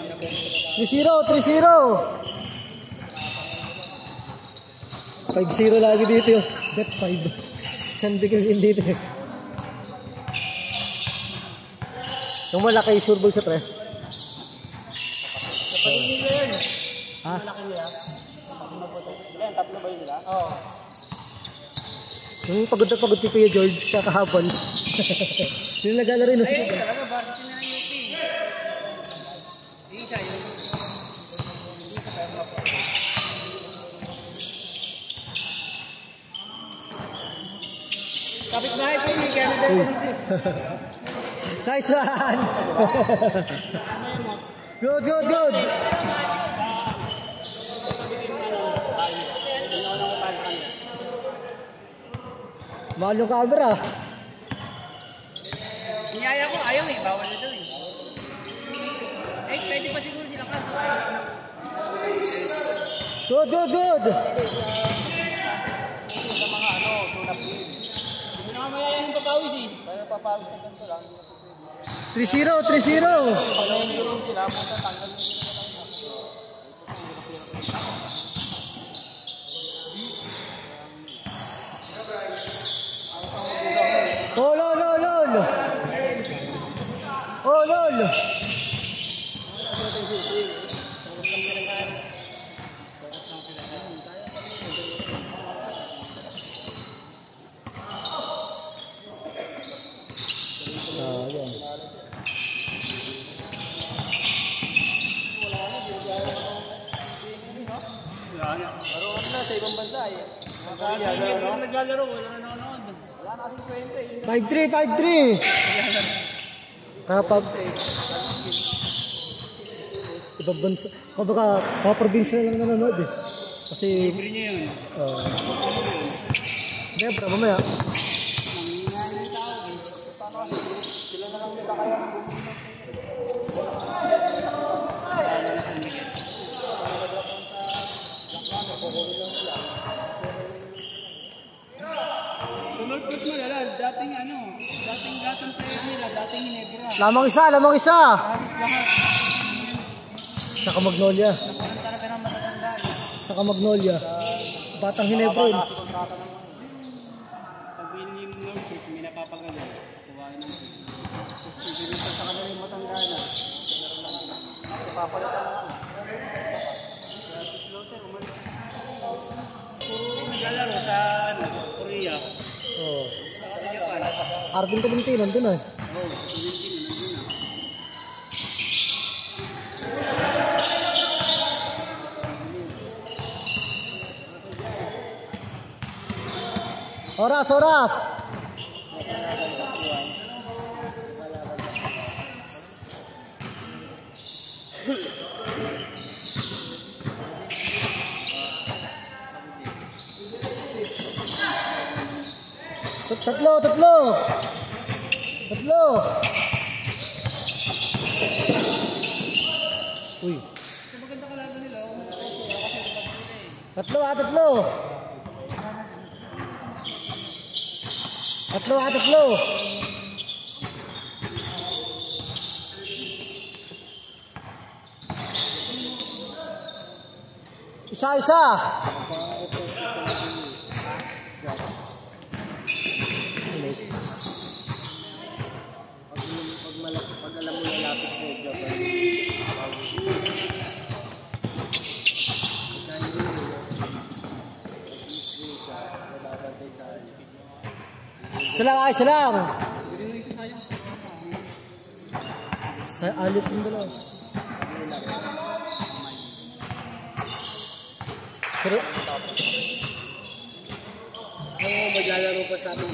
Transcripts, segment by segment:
3-0, 3-0. 5-0 lagi dito yun. Bet 5. Isang bigay din dito eh. Yung malaki sure ball sa 3. Ha? Tatlo ba yun sila? Oo. Yung pagod na pagod si Kuya George sa kahapon. Yung nagala rin. Ayun talaga, bakit na ng UP? Isa yun. Kapit bahay ko yun, kaya nagdala. Nice one! Good, good, good! Mahal yung camera. Niyaya ko, ayaw eh. Bawal na daw eh. Eh, pwede pa siguro sila kaso. Good, good, good! Sa mga tunap yun. Hindi na mamaya yung papawis eh. Kaya papawis na ganito lang. 3-0, 3-0! Pag nahihirong sila, punta tanggal nyo sila lang. Oh, lol, lol, lol! Oh, lol! Maroon na sa ibang bansa eh. Naglalaro, wala na nanonood. Wala na kasing 20. 5-3, 5-3! Kapag... Ibang bansa... Kapag mga probinsya lang nanonood eh. Kasi... Libre niya yun. Hindi, bro, mamaya. Nangyayari ng tao eh. Sila na lang nila kaya ng Tumulpot mo lala, dating gatang sa'yo nila, dating Hinebra. Lamang isa, lamang isa! Lahat. Saka Magnolia. Nakunan talaga ng matatanda. Saka Magnolia. Batang Hinebra yun. Pag winning ng shoot, may napapagaling. Kuhain ng shoot. Tapos ibigay sa kanila yung matanda na. Napapalitan lang. Kaya si Floater, umalis. Puro naglalaro sa Korea. Oo. Sa Japan. Arvin Tolentino, nandun eh. Oo, Tolentino, nandun na. Oras, oras! Tatlo! Uy. Maganda kalaban nila. Tatlo! Isa! Pag alam mo na lapit sa Japan. Isa lang! Sa alit yung dalawa. Pero... Maglalaro pa sa amin.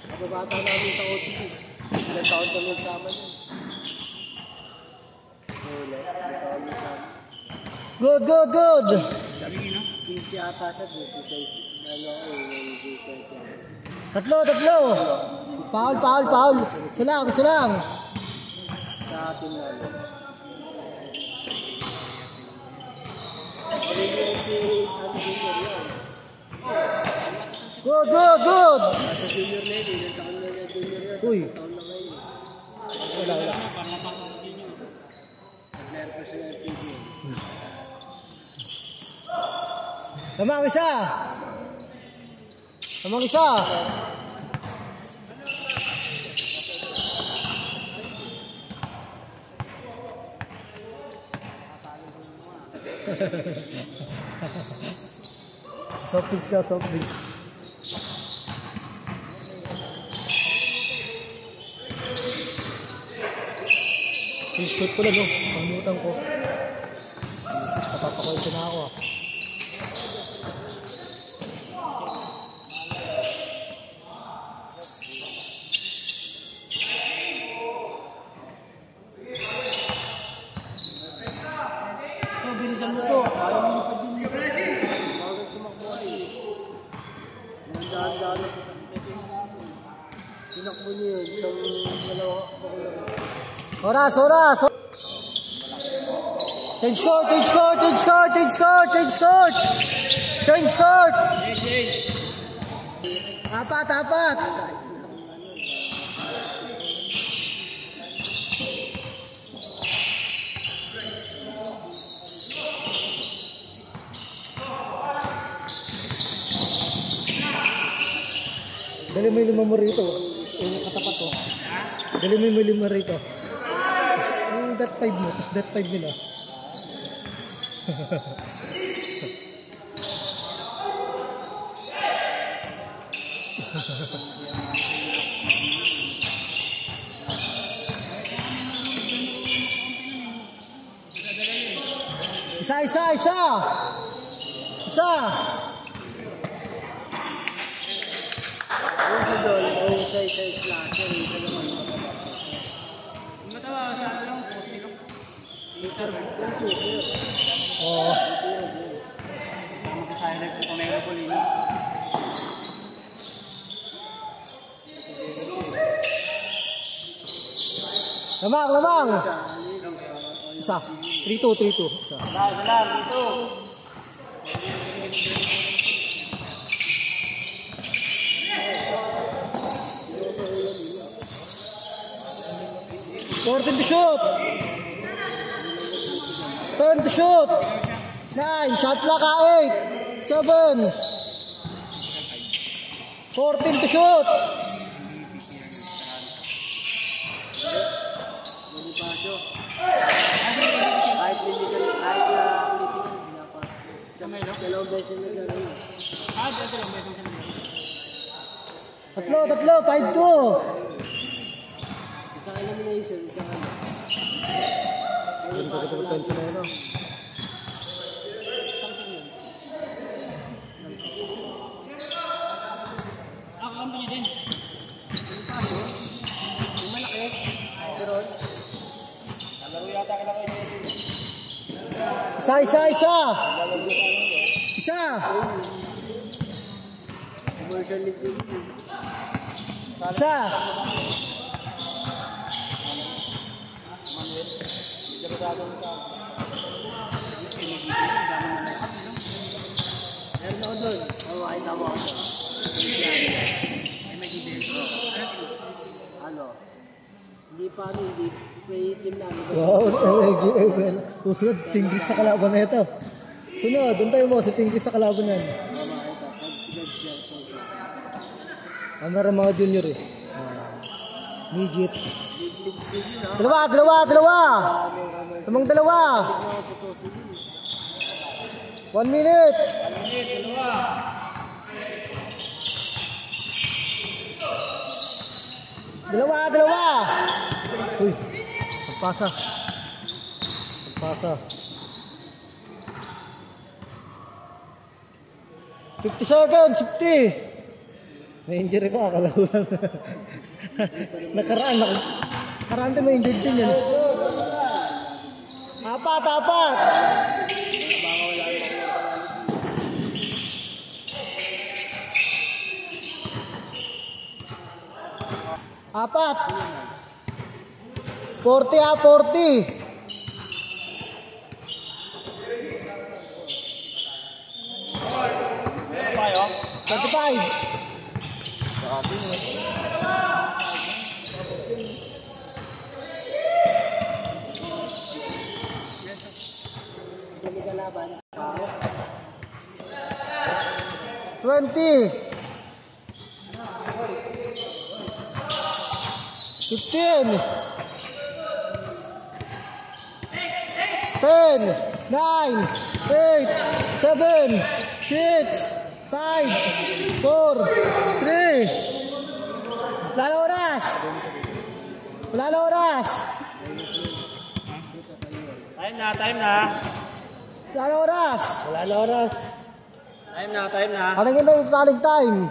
Kababata namin sa OCT. Ilang taon kami nagsama yun. Good! Sabi nyo, 15 ata siya. 16. Tatlo! Paul! Isa lang! Sa atin na. Good! Sa junior na yun, ilang taon na yung junior na. Uy! Taon na ngayon. Wala. Tamang isa. Tamang isa. Soft drinks ka, soft drinks. T-shirt ko lang, no? Pangmutan ko. Napapakwento na ako, ah. Bilisan mo to. Tinakbo niyo yun. Isang dalawa. Oras, oras! Change court, change court, change court, change court, change court! Change court! Apat, apat! Dali mo yung lima mo rito. Yung katapat ko. Dali mo yung lima rito. Yung that 5 mo, tapos that 5 nila. Isa, isa, isa! Isa! Oo. Lamang, lamang! Isa. 3-2, 3-2. Isa. Salam, ito. Turn to shoot! Turn to shoot! 9, shot clock 8, 7, 14 to shoot! Kahit piligan, kahit piligan, dalawang beses na gano'n. Dalawang beses na gano'n. Tatlo, 5-2! Isang elimination, isang ano. Ayun pa kita potensya na yun, no? Ako ang pili din. Yung malaki. Pero, nalaro yata ka lang kayo. Isa, isa, isa! Isa! Commercial league. Isa! Meron ako doon. Oo, ay tama ako doon. Ano? Hindi pa ano, hindi pre-team namin. Wow, susunod, Tingris na kalaban na ito. Sunod, doon tayo mo, sa Tingris na kalaban yan. Meron mga junior eh. Midget. Dalawa, dalawa, dalawa! Tamang dalawa! 1 minute! Dalawa, dalawa! Uy, pagpasa. Pagpasa. 50 seconds, 50! May injury ko, akala ko lang. Nakaraan din may injury din yan. Apat, apat! Apat! 40 ah, 40! 35! 20. 15. 10, 9, 8, 7, 6, 5, 4, 3. Wala na oras. Wala na oras. Time na, time na. Wala na oras. Wala na oras. Time na, time na. Anong ito yung planning time?